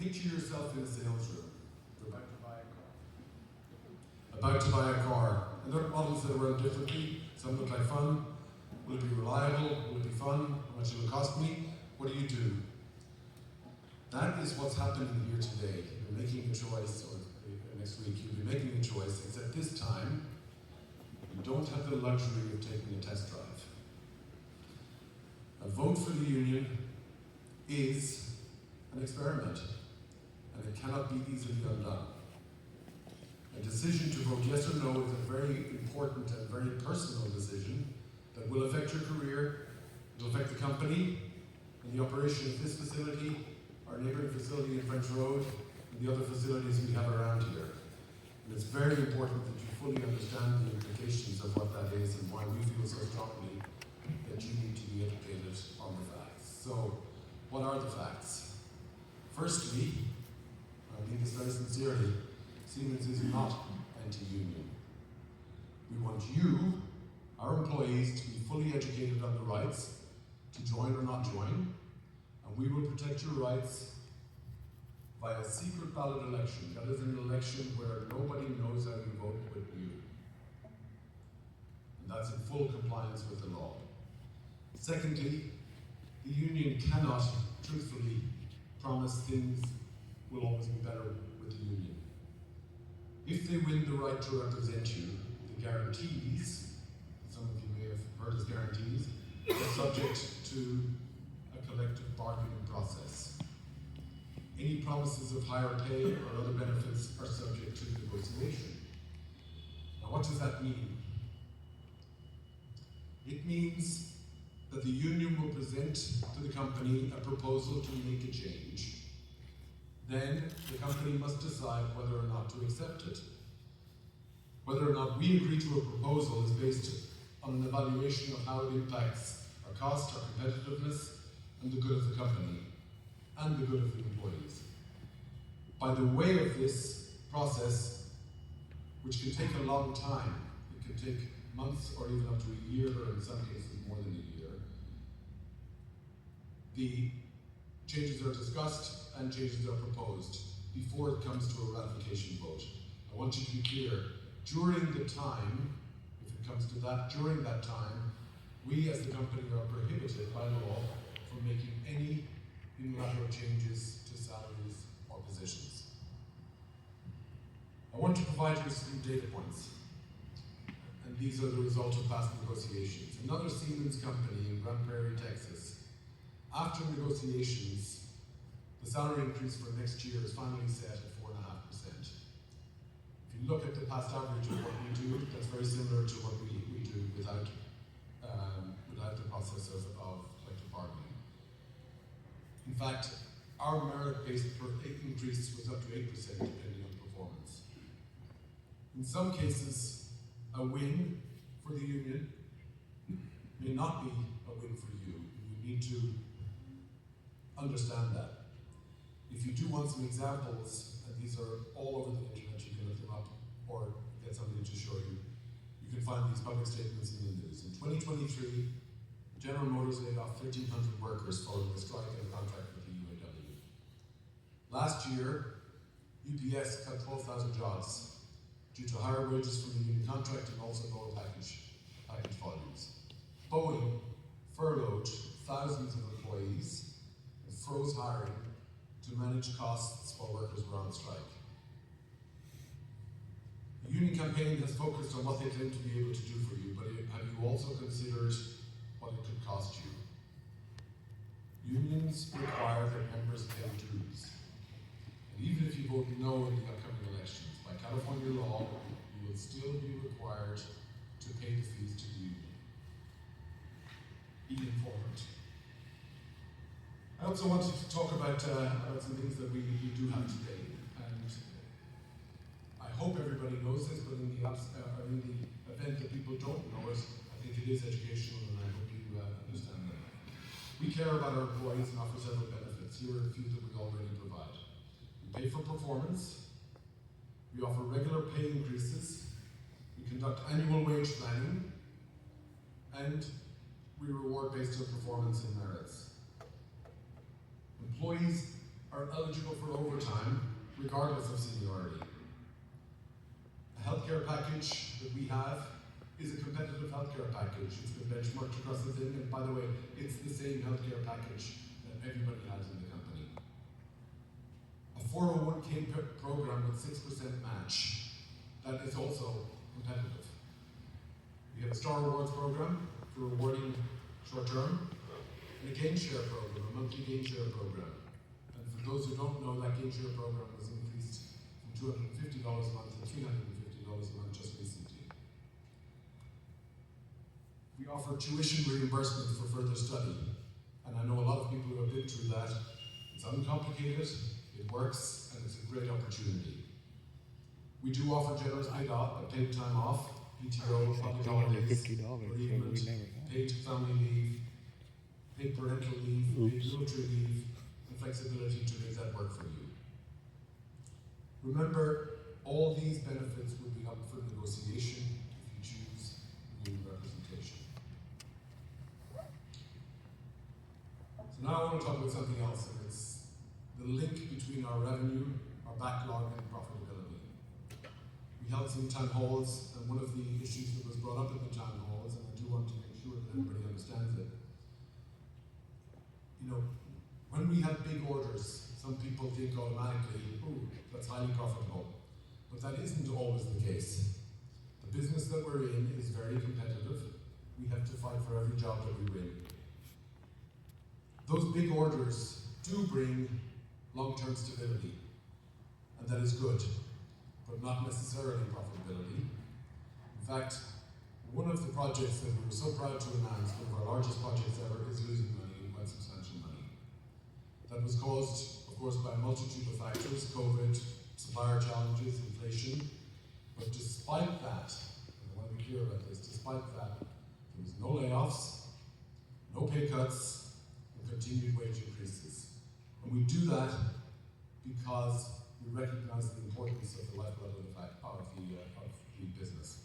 Picture yourself in a sales room. You're about to buy a car. About to buy a car. And there are models that are run differently. Some look like fun. Will it be reliable? Will it be fun? How much will it cost me? What do you do? That is what's happening here today. You're making a choice, or next week you'll be making a choice, except this time you don't have the luxury of taking a test drive. A vote for the union is an experiment, and it cannot be easily undone. A decision to vote yes or no is a very important and very personal decision that will affect your career, it will affect the company, and the operation of this facility, our neighbouring facility in French Road, and the other facilities we have around here. And it's very important that you fully understand the implications of what that is and why we feel so strongly that you need to be educated on the facts. So, what are the facts? Firstly, I mean this very sincerely, Siemens is not anti-union. We want you, our employees, to be fully educated on the rights to join or not join, and we will protect your rights via a secret ballot election. That is an election where nobody knows how you vote but you. And that's in full compliance with the law. Secondly, the union cannot truthfully promise things will always be better with the union. If they win the right to represent you, the guarantees, some of you may have heard as guarantees, are subject to a collective bargaining process. Any promises of higher pay or other benefits are subject to negotiation. Now, what does that mean? It means that the union will present to the company a proposal to make a change. Then the company must decide whether or not to accept it. Whether or not we agree to a proposal is based on an evaluation of how it impacts our cost, our competitiveness, and the good of the company, and the good of the employees. By the way of this process, which can take a long time, it can take months or even up to a year, or in some cases more than a year, the changes are discussed and changes are proposed before it comes to a ratification vote. I want you to be clear, during the time, if it comes to that, during that time, we as the company are prohibited by law from making any unilateral changes to salaries or positions. I want to provide you with some data points, and these are the result of past negotiations. Another Siemens company in Grand Prairie, Texas, after negotiations, the salary increase for next year is finally set at 4.5%. If you look at the past average of what we do, that's very similar to what we do without the process of collective bargaining. In fact, our merit-based increase was up to 8% depending on performance. In some cases, a win for the union may not be a win for you. You need to understand that. If you do want some examples, and these are all over the internet, you can look them up or get somebody to show you. You can find these public statements in the news. In 2023, General Motors laid off 1,300 workers following a strike and a contract with the UAW. Last year, UPS cut 12,000 jobs due to higher wages from the union contract and also lower package volumes. Boeing furloughed thousands of employees and froze hiring to manage costs while workers were on strike. The union campaign has focused on what they claim to be able to do for you, but have you also considered what it could cost you? Unions require that members pay dues. And even if you vote no in the upcoming elections, by California law, you will still be required to pay the fees to the union. Be informed. I also wanted to talk about some things that we do have today. And I hope everybody knows this, but in the event that people don't know it, I think it is educational, and I hope you understand that. We care about our employees and offer several benefits. Here are a few that we already provide. We pay for performance. We offer regular pay increases. We conduct annual wage planning. And we reward based on performance and merits. Employees are eligible for overtime regardless of seniority. A healthcare package that we have is a competitive healthcare package. It's been benchmarked across the thing, and by the way, it's the same healthcare package that everybody has in the company. A 401k program with 6% match, that is also competitive. We have a Star Rewards program for rewarding short term, and a gain share program, a monthly gain share program. And for those who don't know, that gain share program was increased from $250 a month to $350 a month just recently. We offer tuition reimbursement for further study, and I know a lot of people who have been through that. It's uncomplicated, it works, and it's a great opportunity. We do offer generous paid time off, PTO, public holidays, bereavement, paid family leave, paid parental leave, paid military leave, and flexibility to make that work for you. Remember, all these benefits will be up for negotiation if you choose union representation. So now I want to talk about something else, and it's the link between our revenue, our backlog, and profitability. We held some town halls, and one of the issues that was brought up in the town halls, and I do want to make sure that everybody understands it. You know, when we have big orders, some people think automatically, oh, that's highly profitable. But that isn't always the case. The business that we're in is very competitive. We have to fight for every job that we win. Those big orders do bring long-term stability, and that is good, but not necessarily profitability. In fact, one of the projects that we were so proud to announce, one of our largest projects ever, is losing money, and quite substantial money. That was caused, of course, by a multitude of factors: COVID, supplier challenges, inflation. But despite that, and I want to be clear about this, despite that, there was no layoffs, no pay cuts, and continued wage increases. And we do that because we recognize the importance of the lifeblood of the business.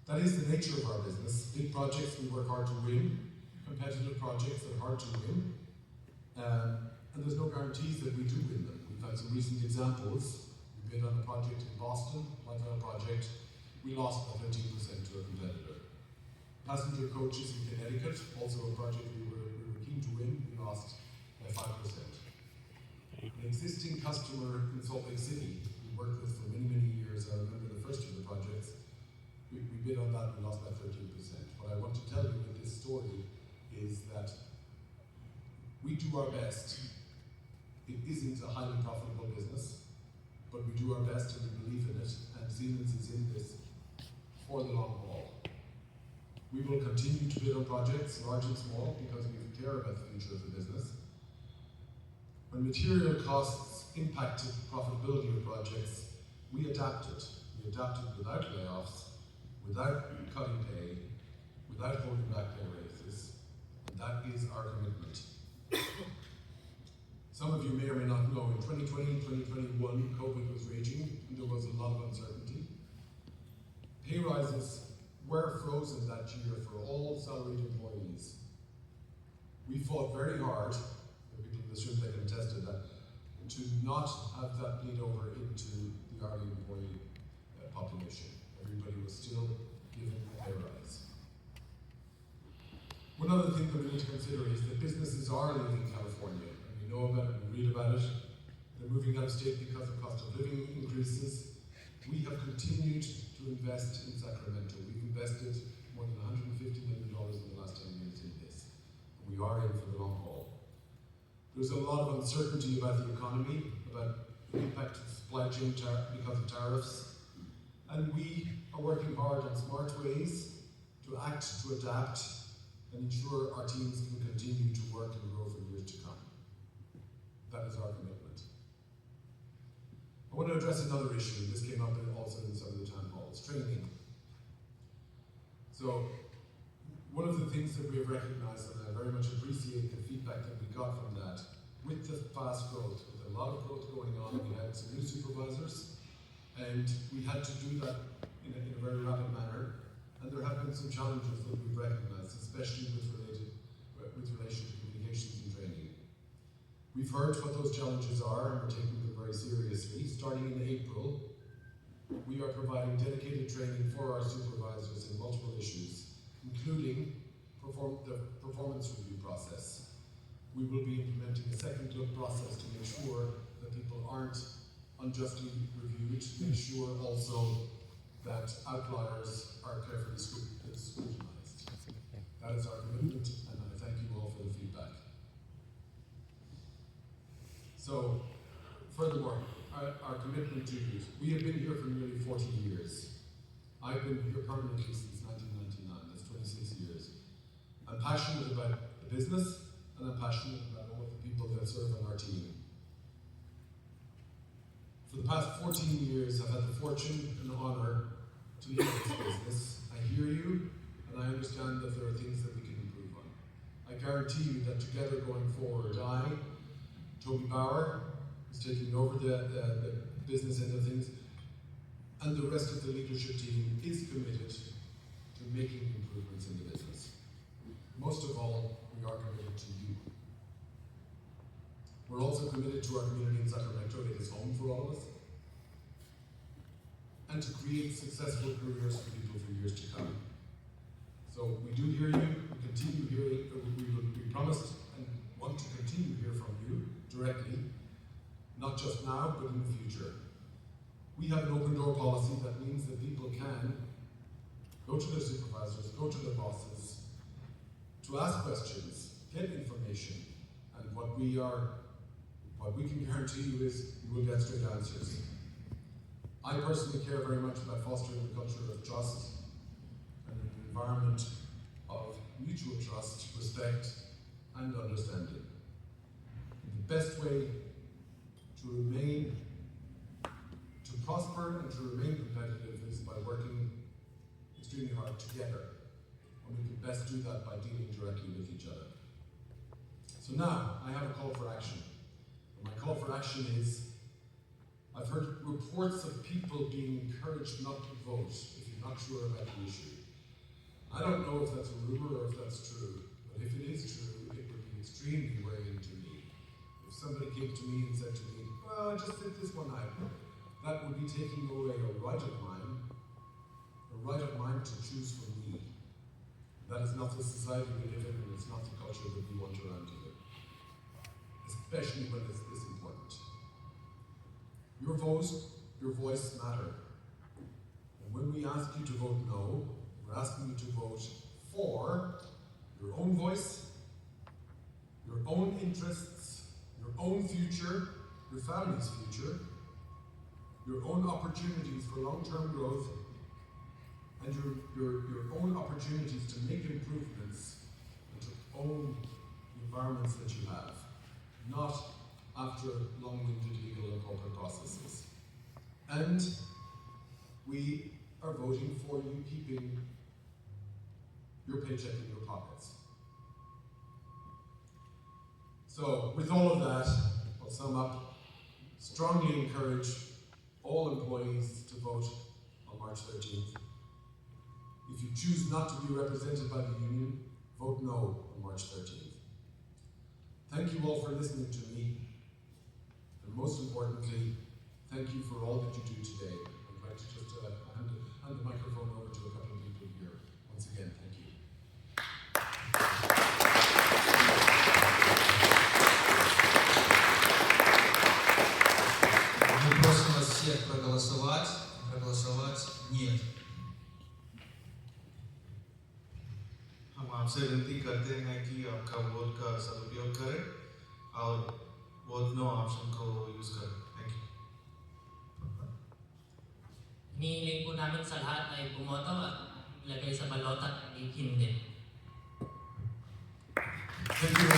That is the nature of our business. Big projects we work hard to win, competitive projects that are hard to win, and there's no guarantees that we do win them. We've had some recent examples. We bid on a project in Boston, Lifestyle project. We lost by 13% to a competitor. Passenger coaches in Connecticut, also a project we were keen to win, we lost by 5%. An existing customer in Salt Lake City, we worked with for many, many years. I remember the first of the projects. We bid on that, we lost by 13%. What I want to tell you with this story is that we do our best. It isn't a highly profitable business, but we do our best and we believe in it, and Siemens is in this for the long haul. We will continue to bid on projects, large and small, because we care about the future of the business. When material costs impacted the profitability of projects, we adapted. We adapted without layoffs, without cutting pay, without holding back pay raises, and that is our commitment. Some of you may or may not know, in 2020 and 2021, COVID was raging, and there was a lot of uncertainty. Pay rises were frozen that year for all salaried employees. We fought very hard, the people in this room that can attest to that, to not have that bleed over into the hourly employee population. Everybody was still given a pay rise. One other thing that we need to consider is that businesses are leaving California. We know about it, we read about it. They're moving out of state because of cost of living increases. We have continued to invest in Sacramento. We've invested more than $150 million in the last 10 years in this. And we are in for the long haul. There's a lot of uncertainty about the economy, about the impact of supply chain because of tariffs. And we are working hard on smart ways to act, to adapt, and ensure our teams can continue to work and grow for years to come. That is our commitment. I want to address another issue, and this came up also in some of the town halls: training. So, one of the things that we have recognized, and I very much appreciate the feedback that we got from that, with the fast growth, with a lot of growth going on, we had some new supervisors, and we had to do that in a very rapid manner. And there have been some challenges that we've recognized, especially with relation to communications and training. We've heard what those challenges are and we're taking them very seriously. Starting in April, we are providing dedicated training for our supervisors in multiple issues, including the performance review process. We will be implementing a second look process to make sure that people aren't unjustly reviewed, to make sure also that outliers are carefully scrutinized. That is our commitment, and I thank you all for the feedback. So, furthermore, our commitment to youth. We have been here for nearly 40 years. I've been here permanently since 1999, that's 26 years. I'm passionate about the business, and I'm passionate about all of the people that serve on our team. For the past 14 years, I've had the fortune and honour to lead this business. I hear you, and I understand that there are things that we can improve on. I guarantee you that together going forward, Toby Bauer, who's taking over the business end of things, and the rest of the leadership team is committed to making improvements in the business. Most of all, we are committed to you. We're also committed to our community in Sacramento. It is home for all of us. And to create successful careers for people for years to come. So we do hear you, we continue hearing, we promised and want to continue to hear from you directly, not just now, but in the future. We have an open door policy that means that people can go to their supervisors, go to their bosses, to ask questions, get information, and what we can guarantee you is you will get straight answers. I personally care very much about fostering a culture of trust and an environment of mutual trust, respect, and understanding. The best way to prosper and to remain competitive is by working extremely hard together. And we can best do that by dealing directly with each other. So now, I have a call for action. And my call for action is, I've heard reports of people being encouraged not to vote if you're not sure about the issue. I don't know if that's a rumor or if that's true, but if it is true, it would be extremely worrying to me. If somebody came to me and said to me, well, just sit this one out, that would be taking away a right of mine to choose for me. That is not the society we live in, and it's not the culture that we want around here, especially when it's this important. Your voice matter. And when we ask you to vote no, we're asking you to vote for your own voice, your own interests, your own future, your family's future, your own opportunities for long-term growth, and your own opportunities to make improvements and to own the environments that you have, not after long-winded legal and corporate processes. And we are voting for you keeping your paycheck in your pockets. So, with all of that, I'll sum up. Strongly encourage all employees to vote on March 13th. If you choose not to be represented by the union, vote no on March 13th. Thank you all for listening to me. And most importantly, thank you for all that you do today. I'd like to just hand the microphone over to a couple of people here. Once again, thank you. Мы просим вас всех проголосовать «нет». हम आपसे विनती करते हैं कि आपका vote का सदुपयोग करें और वोट नो ऑप्शन को यूज करें। Thank you. Hinihiling po namin sa lahat ay bumoto at ilagay sa balota at hindi. Thank you.